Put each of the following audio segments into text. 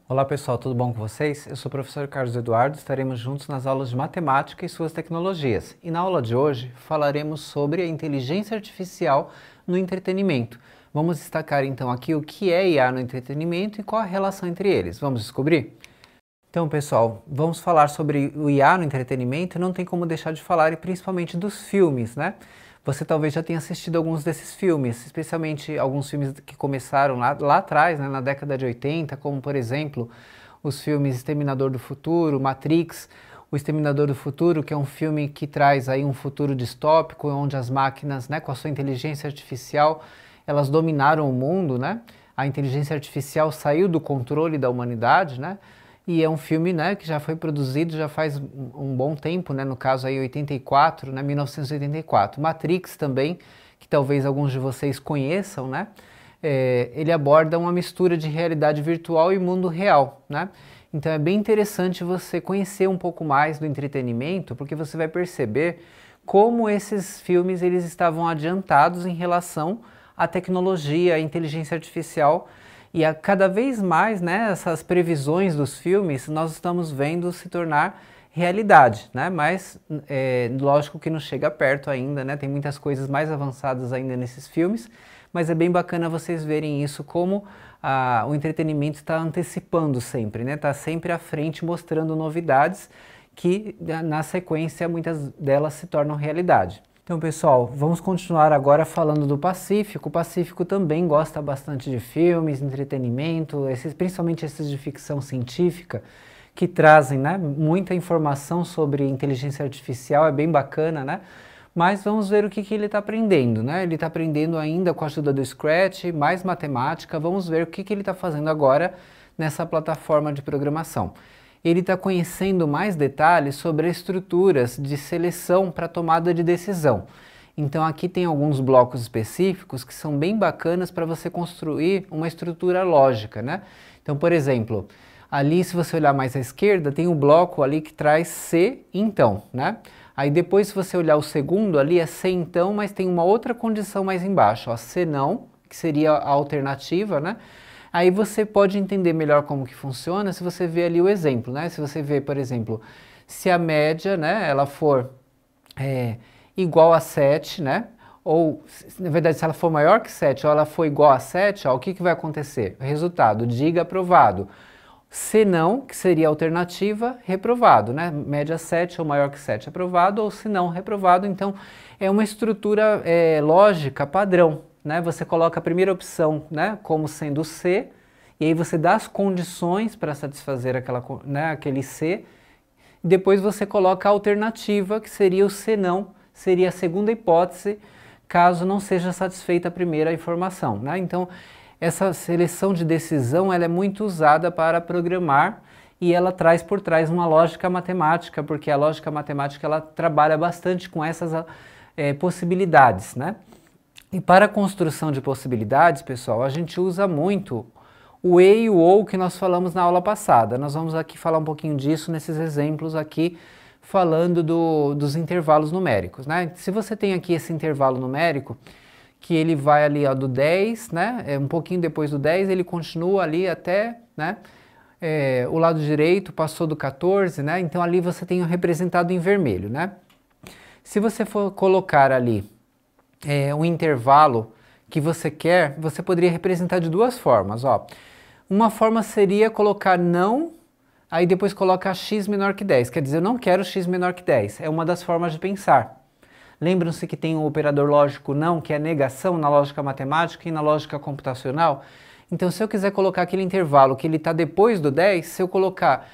Olá pessoal, tudo bom com vocês? Eu sou o professor Carlos Eduardo, estaremos juntos nas aulas de matemática e suas tecnologias. E na aula de hoje falaremos sobre a inteligência artificial no entretenimento. Vamos destacar então aqui o que é IA no entretenimento e qual a relação entre eles. Vamos descobrir? Então pessoal, vamos falar sobre o IA no entretenimento e não tem como deixar de falar e principalmente dos filmes, né? Você talvez já tenha assistido alguns desses filmes, especialmente alguns filmes que começaram lá atrás, né, na década de 80, como por exemplo os filmes Exterminador do Futuro, Matrix, O Exterminador do Futuro, que é um filme que traz aí um futuro distópico, onde as máquinas, né, com a sua inteligência artificial, elas dominaram o mundo, né? A inteligência artificial saiu do controle da humanidade, né? E é um filme, né, que já foi produzido já faz um bom tempo, né, no caso aí 84, né, 1984. Matrix também, que talvez alguns de vocês conheçam, né, ele aborda uma mistura de realidade virtual e mundo real, né. Então é bem interessante você conhecer um pouco mais do entretenimento, porque você vai perceber como esses filmes eles estavam adiantados em relação à tecnologia, à inteligência artificial. E cada vez mais, né, essas previsões dos filmes nós estamos vendo se tornar realidade, né? Mas lógico que não chega perto ainda, né? Tem muitas coisas mais avançadas ainda nesses filmes, mas é bem bacana vocês verem isso como o entretenimento está antecipando sempre, né? Está sempre à frente mostrando novidades que na sequência muitas delas se tornam realidade. Então pessoal, vamos continuar agora falando do Pacífico. O Pacífico também gosta bastante de filmes, entretenimento, principalmente esses de ficção científica, que trazem, né, muita informação sobre inteligência artificial, é bem bacana, né? Mas vamos ver o que ele está aprendendo, né? Ele está aprendendo ainda com a ajuda do Scratch, mais matemática, vamos ver o que ele está fazendo agora nessa plataforma de programação. Ele está conhecendo mais detalhes sobre as estruturas de seleção para tomada de decisão. Então aqui tem alguns blocos específicos que são bem bacanas para você construir uma estrutura lógica, né? Então, por exemplo, ali se você olhar mais à esquerda, tem um bloco ali que traz se, então, né? Aí depois se você olhar o segundo ali é se então, mas tem uma outra condição mais embaixo, ó, se não, que seria a alternativa, né? Aí você pode entender melhor como que funciona se você ver ali o exemplo, né? Se você ver, por exemplo, se a média, né, ela for igual a 7, né? Ou, na verdade, se ela for maior que 7 ou ela for igual a 7, ó, o que vai acontecer? Resultado, diga aprovado. Se não, que seria a alternativa, reprovado, né? Média 7 ou maior que 7 aprovado, ou se não, reprovado. Então, é uma estrutura lógica padrão, né? Você coloca a primeira opção, né, como sendo C, e aí você dá as condições para satisfazer aquele C, e depois você coloca a alternativa, que seria o C não, seria a segunda hipótese, caso não seja satisfeita a primeira informação, né? Então, essa seleção de decisão ela é muito usada para programar e ela traz por trás uma lógica matemática, porque a lógica matemática ela trabalha bastante com essas possibilidades, né? E para a construção de possibilidades, pessoal, a gente usa muito o e o ou que nós falamos na aula passada. Nós vamos aqui falar um pouquinho disso nesses exemplos aqui, falando dos intervalos numéricos, né? Se você tem aqui esse intervalo numérico, que ele vai ali ó, do 10, né? Um pouquinho depois do 10, ele continua ali até, né? O lado direito passou do 14, né? Então ali você tem representado em vermelho, né? Se você for colocar ali um intervalo que você quer, você poderia representar de duas formas, ó. Uma forma seria colocar não, aí depois colocar x menor que 10, quer dizer, eu não quero x menor que 10, é uma das formas de pensar. Lembram-se que tem o operador lógico não, que é negação na lógica matemática e na lógica computacional? Então, se eu quiser colocar aquele intervalo que ele está depois do 10, se eu colocar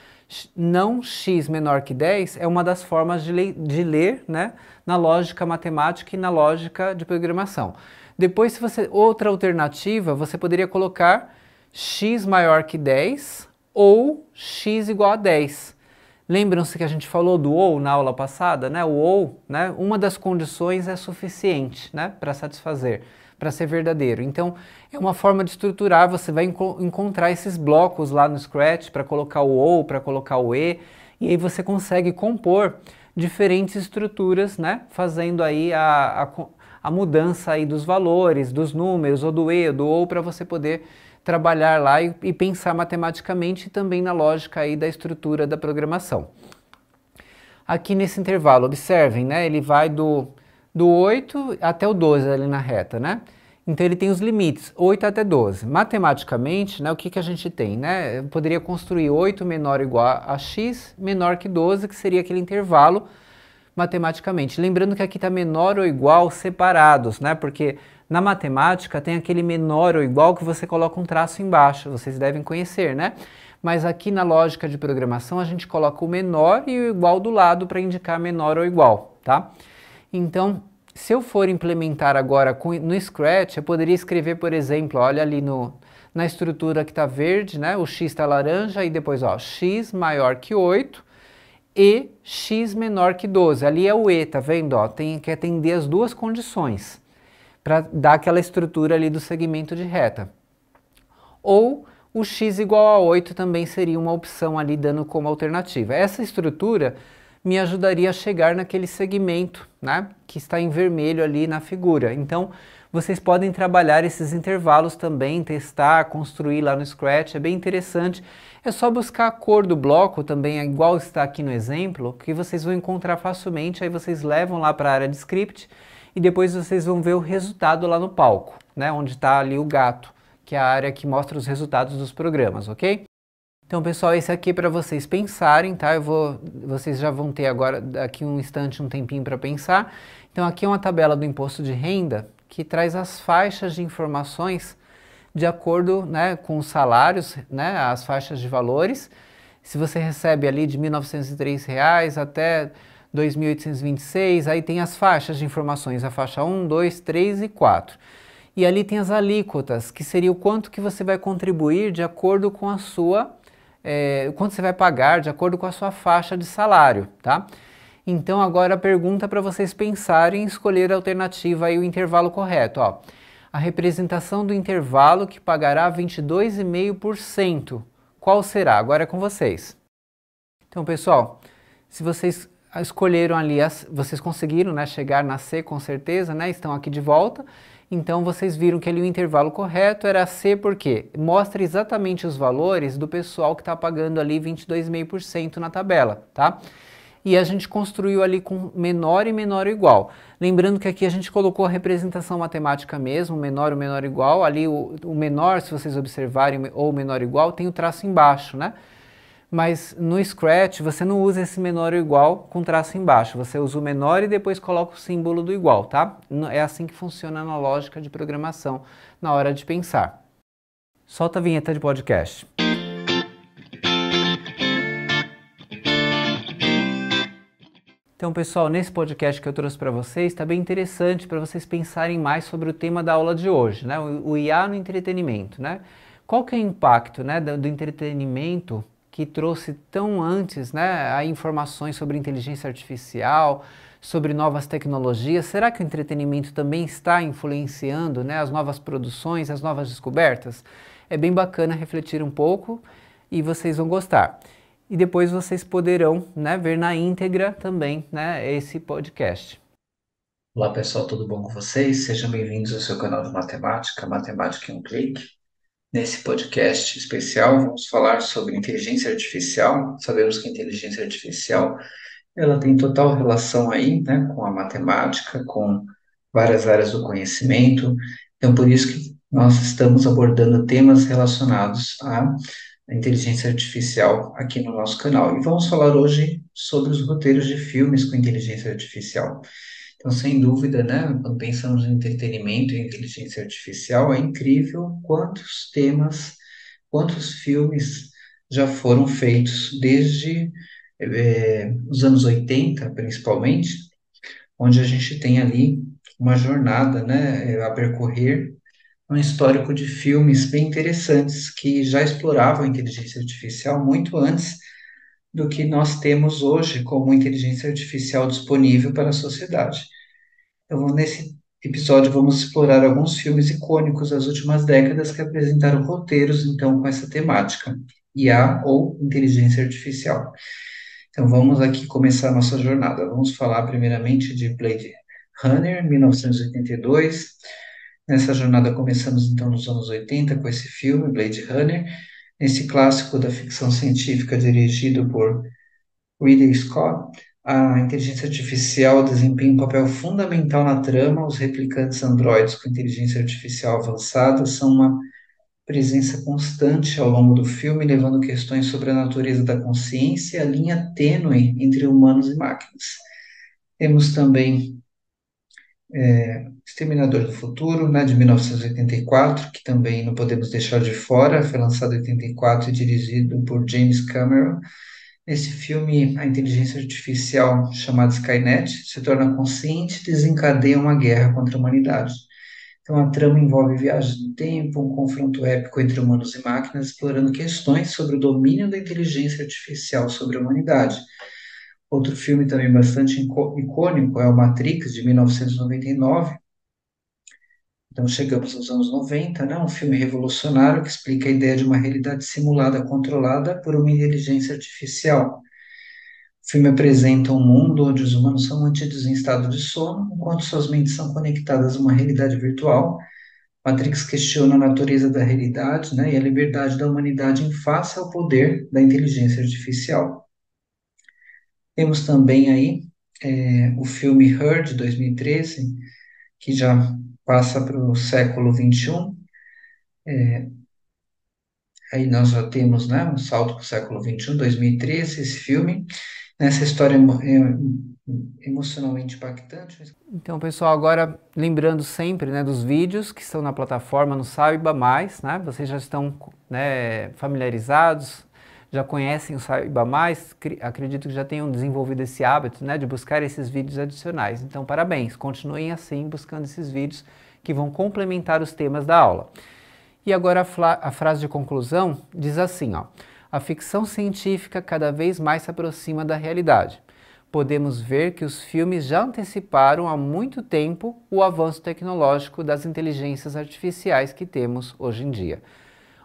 não x menor que 10, é uma das formas de ler, né, na lógica matemática e na lógica de programação. Depois, outra alternativa, você poderia colocar x maior que 10 ou x igual a 10. Lembram-se que a gente falou do ou na aula passada, né? O ou, né, uma das condições é suficiente, né, para satisfazer, para ser verdadeiro. Então, é uma forma de estruturar, você vai encontrar esses blocos lá no Scratch para colocar o ou, para colocar o e aí você consegue compor diferentes estruturas, né, fazendo aí a mudança aí dos valores, dos números, ou do e, do ou, para você poder trabalhar lá e pensar matematicamente e também na lógica aí da estrutura da programação. Aqui nesse intervalo, observem, né? Ele vai do 8 até o 12 ali na reta, né? Então ele tem os limites, 8 até 12. Matematicamente, né, o que, que a gente tem? Né? Eu poderia construir 8 menor ou igual a x menor que 12, que seria aquele intervalo matematicamente. Lembrando que aqui está menor ou igual separados, né? Porque na matemática tem aquele menor ou igual que você coloca um traço embaixo, vocês devem conhecer, né? Mas aqui na lógica de programação a gente coloca o menor e o igual do lado para indicar menor ou igual, tá? Então, se eu for implementar agora no Scratch, eu poderia escrever, por exemplo, olha ali na estrutura que está verde, né? O x está laranja e depois, ó, x maior que 8 e x menor que 12. Ali é o e, tá vendo? Ó, tem que atender as duas condições para dar aquela estrutura ali do segmento de reta. Ou o x igual a 8 também seria uma opção ali dando como alternativa. Essa estrutura me ajudaria a chegar naquele segmento, né, que está em vermelho ali na figura. Então, vocês podem trabalhar esses intervalos também, testar, construir lá no Scratch, é bem interessante. É só buscar a cor do bloco também, é igual está aqui no exemplo, que vocês vão encontrar facilmente, aí vocês levam lá para a área de script e depois vocês vão ver o resultado lá no palco, né, onde está ali o gato, que é a área que mostra os resultados dos programas, ok? Então, pessoal, esse aqui é para vocês pensarem, tá? Vocês já vão ter agora, daqui um instante, um tempinho para pensar. Então, aqui é uma tabela do imposto de renda que traz as faixas de informações de acordo, né, com os salários, né, as faixas de valores. Se você recebe ali de R$ 1.903 até 2.826, aí tem as faixas de informações, a faixa 1, 2, 3 e 4. E ali tem as alíquotas, que seria o quanto que você vai contribuir de acordo com a sua quanto você vai pagar de acordo com a sua faixa de salário, tá? Então agora a pergunta para vocês pensarem e escolher a alternativa e o intervalo correto, ó. A representação do intervalo que pagará 22,5%. Qual será? Agora é com vocês. Então, pessoal, se vocês escolheram ali, vocês conseguiram, né, chegar na C com certeza, né? Estão aqui de volta. Então vocês viram que ali o intervalo correto era C, porque mostra exatamente os valores do pessoal que está pagando ali 22,5% na tabela, tá? E a gente construiu ali com menor e menor ou igual. Lembrando que aqui a gente colocou a representação matemática mesmo, menor ou menor ou igual. Ali o menor, se vocês observarem, ou menor ou igual, tem o traço embaixo, né? Mas no Scratch você não usa esse menor ou igual com traço embaixo, você usa o menor e depois coloca o símbolo do igual, tá? É assim que funciona na lógica de programação, na hora de pensar. Solta a vinheta de podcast. Então, pessoal, nesse podcast que eu trouxe para vocês, está bem interessante para vocês pensarem mais sobre o tema da aula de hoje, né? O IA no entretenimento, né? Qual que é o impacto, né, do entretenimento que trouxe tão antes, né, a informações sobre inteligência artificial, sobre novas tecnologias? Será que o entretenimento também está influenciando, né, as novas produções, as novas descobertas? É bem bacana refletir um pouco e vocês vão gostar. E depois vocês poderão, né, ver na íntegra também, né, esse podcast. Olá pessoal, tudo bom com vocês? Sejam bem-vindos ao seu canal de matemática, Matemática em um Clique. Nesse podcast especial, vamos falar sobre inteligência artificial. Sabemos que a inteligência artificial ela tem total relação aí, né, com a matemática, com várias áreas do conhecimento. Então, por isso que nós estamos abordando temas relacionados à inteligência artificial aqui no nosso canal. E vamos falar hoje sobre os roteiros de filmes com inteligência artificial. Então, sem dúvida, né, quando pensamos em entretenimento e inteligência artificial, é incrível quantos temas, quantos filmes já foram feitos desde os anos 80, principalmente, onde a gente tem ali uma jornada, né, a percorrer, um histórico de filmes bem interessantes que já exploravam a inteligência artificial muito antes do que nós temos hoje como inteligência artificial disponível para a sociedade. Então, nesse episódio, vamos explorar alguns filmes icônicos das últimas décadas que apresentaram roteiros, então, com essa temática, IA ou inteligência artificial. Então, vamos aqui começar a nossa jornada. Vamos falar primeiramente de Runner, 1982. Nessa jornada começamos então nos anos 80 com esse filme, Blade Runner, esse clássico da ficção científica dirigido por Ridley Scott. A inteligência artificial desempenha um papel fundamental na trama. Os replicantes androides com inteligência artificial avançada são uma presença constante ao longo do filme, levando questões sobre a natureza da consciência e a linha tênue entre humanos e máquinas. Temos também Exterminador do Futuro, né, de 1984, que também não podemos deixar de fora, foi lançado em 84 e dirigido por James Cameron. Nesse filme, a inteligência artificial chamada Skynet se torna consciente e desencadeia uma guerra contra a humanidade. Então, a trama envolve viagens no tempo, um confronto épico entre humanos e máquinas, explorando questões sobre o domínio da inteligência artificial sobre a humanidade. Outro filme também bastante icônico é o Matrix, de 1999. Então, chegamos aos anos 90, né? Um filme revolucionário que explica a ideia de uma realidade simulada controlada por uma inteligência artificial. O filme apresenta um mundo onde os humanos são mantidos em estado de sono, enquanto suas mentes são conectadas a uma realidade virtual. Matrix questiona a natureza da realidade, né, e a liberdade da humanidade em face ao poder da inteligência artificial. Temos também aí o filme Her, de 2013, que já passa para o século XXI. Aí nós já temos, né, um salto para o século XXI, 2013, esse filme. Nessa história emocionalmente impactante. Então, pessoal, agora lembrando sempre, né, dos vídeos que estão na plataforma no Saiba Mais, né? Vocês já estão, né, familiarizados, já conhecem o Saiba Mais, acredito que já tenham desenvolvido esse hábito, né, de buscar esses vídeos adicionais. Então, parabéns, continuem assim buscando esses vídeos que vão complementar os temas da aula. E agora a frase de conclusão diz assim, ó: a ficção científica cada vez mais se aproxima da realidade. Podemos ver que os filmes já anteciparam há muito tempo o avanço tecnológico das inteligências artificiais que temos hoje em dia.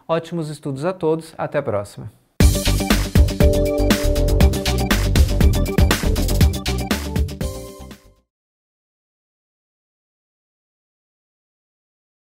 Ótimos estudos a todos, até a próxima!